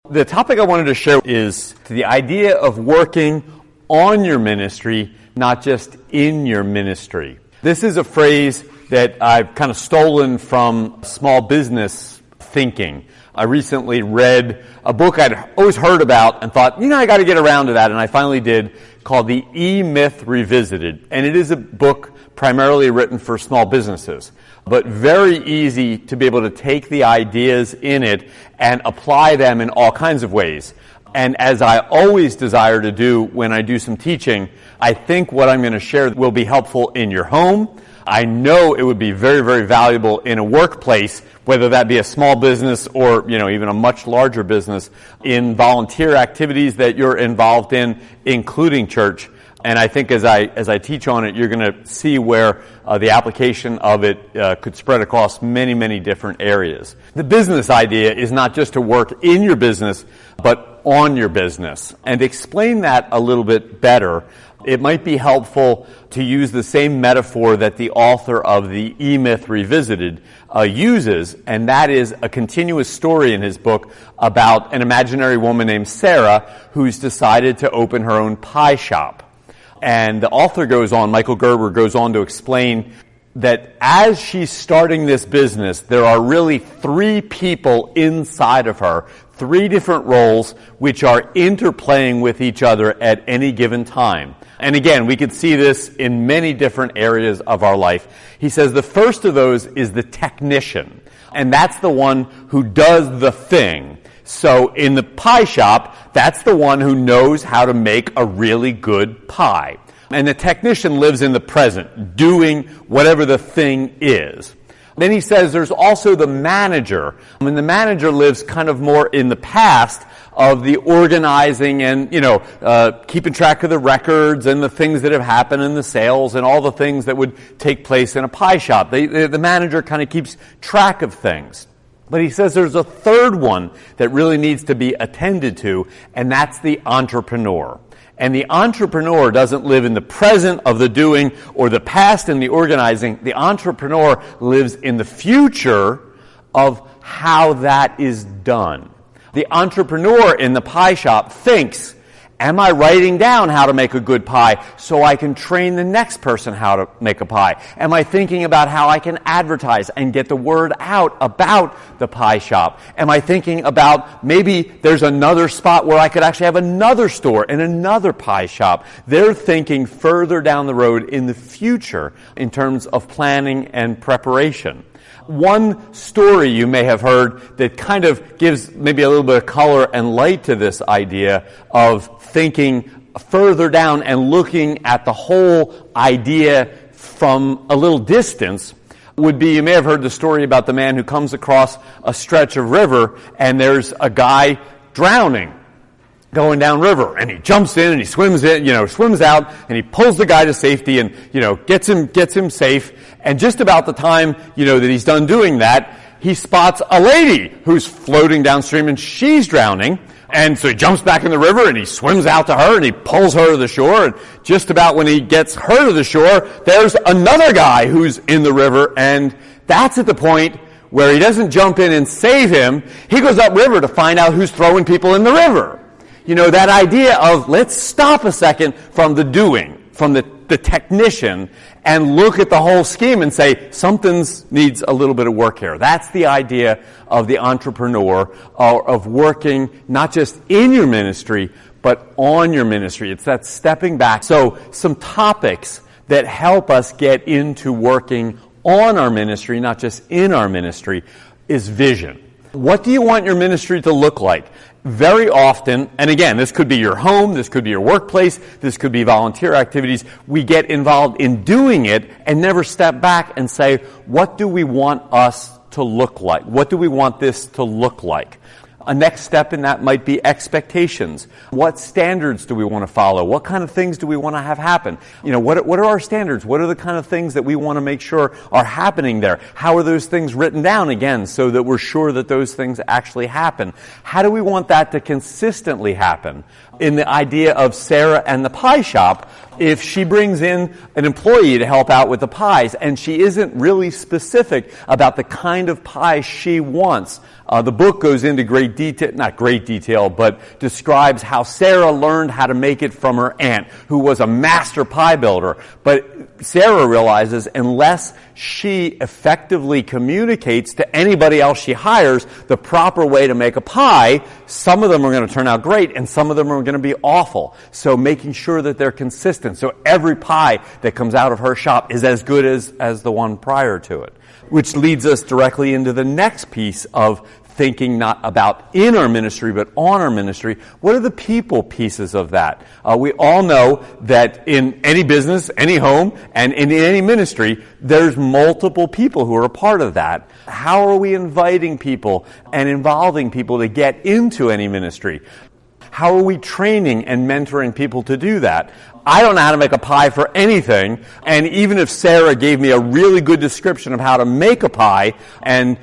The topic I wanted to share is the idea of working on your ministry, not just in your ministry. This is a phrase that I've kind of stolen from small business thinking. I recently read a book I'd always heard about and thought, I got to get around to that, and I finally did, called the EMyth Revisited. And it is a book primarily written for small businesses, but very easy to be able to take the ideas in it and apply them in all kinds of ways. And as I always desire to do when I do some teaching, I think what I'm going to share will be helpful in your home. I know it would be very, very valuable in a workplace, whether that be a small business or, even a much larger business, in volunteer activities that you're involved in, including church. And I think as I teach on it, you're going to see where the application of it could spread across many, many different areas. The business idea is not just to work in your business, but on your business. And to explain that a little bit better, it might be helpful to use the same metaphor that the author of the EMyth Revisited uses, and that is a continuous story in his book about an imaginary woman named Sarah who's decided to open her own pie shop. And the author Michael Gerber goes on to explain that as she's starting this business, there are really three people inside of her, three different roles which are interplaying with each other at any given time. And again, we could see this in many different areas of our life. He says the first of those is the technician, and that's the one who does the thing. So in the pie shop, that's the one who knows how to make a really good pie. And the technician lives in the present, doing whatever the thing is. Then he says there's also the manager. And the manager lives kind of more in the past of the organizing and, keeping track of the records and the things that have happened in the sales and all the things that would take place in a pie shop. The manager kind of keeps track of things. But he says there's a third one that really needs to be attended to, and that's the entrepreneur. And the entrepreneur doesn't live in the present of the doing or the past in the organizing. The entrepreneur lives in the future of how that is done. The entrepreneur in the pie shop thinks, am I writing down how to make a good pie so I can train the next person how to make a pie? Am I thinking about how I can advertise and get the word out about the pie shop? Am I thinking about maybe there's another spot where I could actually have another store and another pie shop? They're thinking further down the road in the future in terms of planning and preparation. One story you may have heard that kind of gives maybe a little bit of color and light to this idea of thinking further down and looking at the whole idea from a little distance would be, you may have heard the story about the man who comes across a stretch of river and there's a guy drowning going down river, and he jumps in and he swims out, and he pulls the guy to safety and, gets him safe. And just about the time, that he's done doing that, he spots a lady who's floating downstream and she's drowning. And so he jumps back in the river and he swims out to her and he pulls her to the shore. And just about when he gets her to the shore, there's another guy who's in the river, and that's at the point where he doesn't jump in and save him. He goes upriver to find out who's throwing people in the river. That idea of let's stop a second from the doing, from the technician, and look at the whole scheme and say, something needs a little bit of work here. That's the idea of the entrepreneur, of working not just in your ministry, but on your ministry. It's that stepping back. So some topics that help us get into working on our ministry, not just in our ministry, is vision. What do you want your ministry to look like? Very often, and again, this could be your home, this could be your workplace, this could be volunteer activities, we get involved in doing it and never step back and say, what do we want us to look like? What do we want this to look like? A next step in that might be expectations. What standards do we want to follow? What kind of things do we want to have happen? What are our standards? What are the kind of things that we want to make sure are happening there? How are those things written down again so that we're sure that those things actually happen? How do we want that to consistently happen? In the idea of Sarah and the pie shop, If she brings in an employee to help out with the pies and she isn't really specific about the kind of pie she wants, the book goes into great detail, not great detail, but describes how Sarah learned how to make it from her aunt, who was a master pie builder. But Sarah realizes unless she effectively communicates to anybody else she hires the proper way to make a pie, some of them are going to turn out great and some of them are going to be awful. So making sure that they're consistent. So every pie that comes out of her shop is as good as the one prior to it. Which leads us directly into the next piece of thinking not about in our ministry, but on our ministry. What are the people pieces of that? We all know that in any business, any home, and in any ministry, there's multiple people who are a part of that. How are we inviting people and involving people to get into any ministry? How are we training and mentoring people to do that? I don't know how to make a pie for anything, and even if Sarah gave me a really good description of how to make a pie and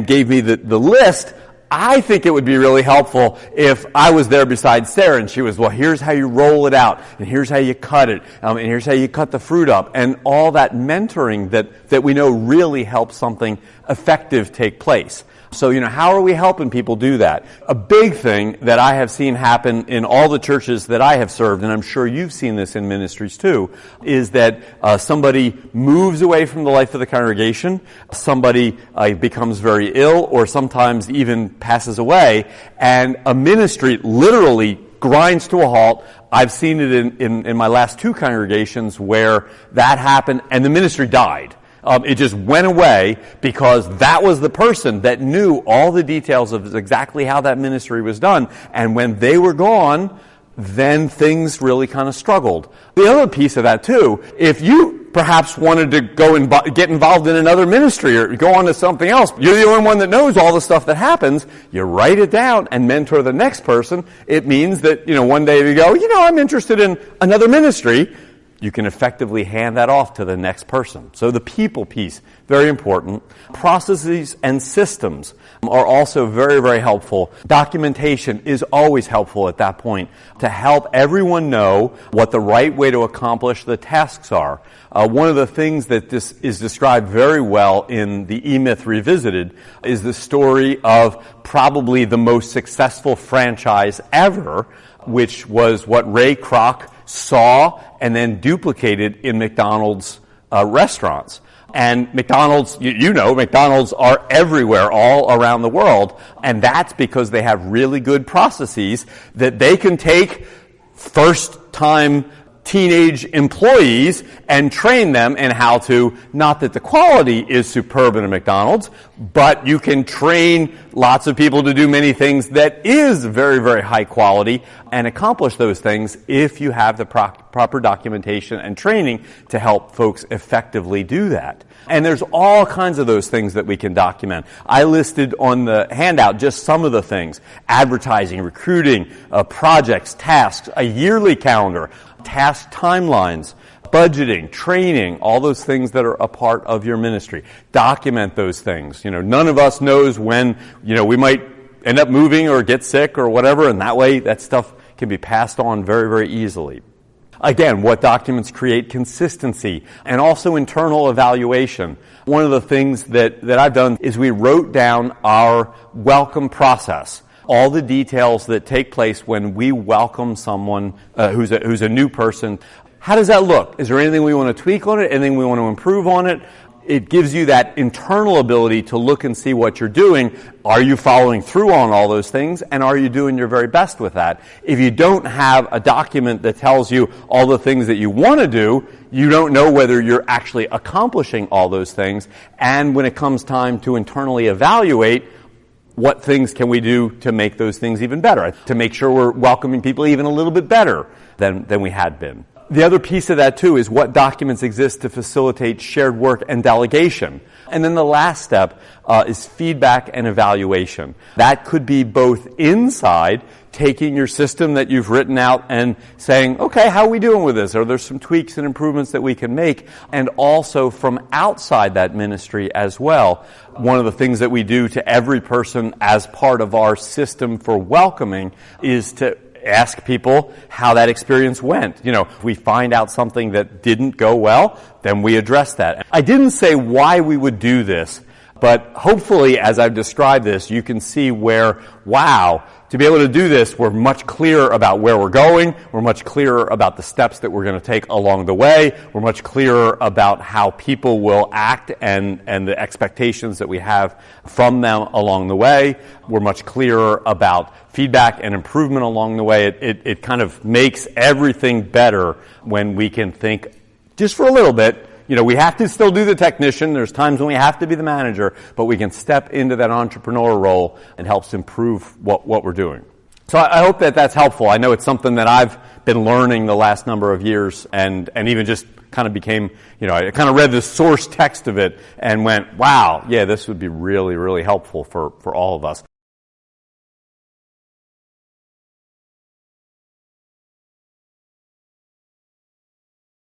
gave me the list, I think it would be really helpful if I was there beside Sarah and she was, well, here's how you roll it out, and here's how you cut it, and here's how you cut the fruit up, and all that mentoring that we know really helps something effective take place. So, how are we helping people do that? A big thing that I have seen happen in all the churches that I have served, and I'm sure you've seen this in ministries too, is that somebody moves away from the life of the congregation, somebody becomes very ill, or sometimes even passes away, and a ministry literally grinds to a halt. I've seen it in my last two congregations where that happened, and the ministry died. It just went away because that was the person that knew all the details of exactly how that ministry was done. And when they were gone, then things really kind of struggled. The other piece of that too, if you perhaps wanted to go and get involved in another ministry or go on to something else, you're the only one that knows all the stuff that happens, you write it down and mentor the next person. It means that, one day you go, I'm interested in another ministry. You can effectively hand that off to the next person. So the people piece, very important. Processes and systems are also very, very helpful. Documentation is always helpful at that point to help everyone know what the right way to accomplish the tasks are. One of the things that this is described very well in the EMyth Revisited is the story of probably the most successful franchise ever, which was what Ray Kroc saw and then duplicated in McDonald's restaurants. And McDonald's, McDonald's are everywhere, all around the world, and that's because they have really good processes that they can take first-time teenage employees and train them in how to, not that the quality is superb in a McDonald's, but you can train lots of people to do many things that is very, very high quality and accomplish those things if you have the proper documentation and training to help folks effectively do that. And there's all kinds of those things that we can document. I listed on the handout just some of the things: advertising, recruiting, projects, tasks, a yearly calendar, task timelines, budgeting, training, all those things that are a part of your ministry. Document those things. None of us knows when, we might end up moving or get sick or whatever, and that way that stuff can be passed on very, very easily. Again, what documents create consistency and also internal evaluation. One of the things that I've done is we wrote down our welcome process. All the details that take place when we welcome someone who's a new person. How does that look? Is there anything we want to tweak on it? Anything we want to improve on it? It gives you that internal ability to look and see what you're doing. Are you following through on all those things? And are you doing your very best with that? If you don't have a document that tells you all the things that you want to do, you don't know whether you're actually accomplishing all those things. And when it comes time to internally evaluate, what things can we do to make those things even better? To make sure we're welcoming people even a little bit better than we had been. The other piece of that, too, is what documents exist to facilitate shared work and delegation. And then the last step is feedback and evaluation. That could be both inside, taking your system that you've written out and saying, okay, how are we doing with this? Are there some tweaks and improvements that we can make? And also from outside that ministry as well. One of the things that we do to every person as part of our system for welcoming is to ask people how that experience went. If we find out something that didn't go well, then we address that. I didn't say why we would do this, but hopefully, as I've described this, you can see where, wow, to be able to do this, we're much clearer about where we're going. We're much clearer about the steps that we're going to take along the way. We're much clearer about how people will act and the expectations that we have from them along the way. We're much clearer about feedback and improvement along the way. It kind of makes everything better when we can think just for a little bit. We have to still do the technician. There's times when we have to be the manager, but we can step into that entrepreneur role and helps improve what we're doing. So I hope that that's helpful. I know it's something that I've been learning the last number of years and even just kind of became, I kind of read the source text of it and went, wow, yeah, this would be really, really helpful for all of us.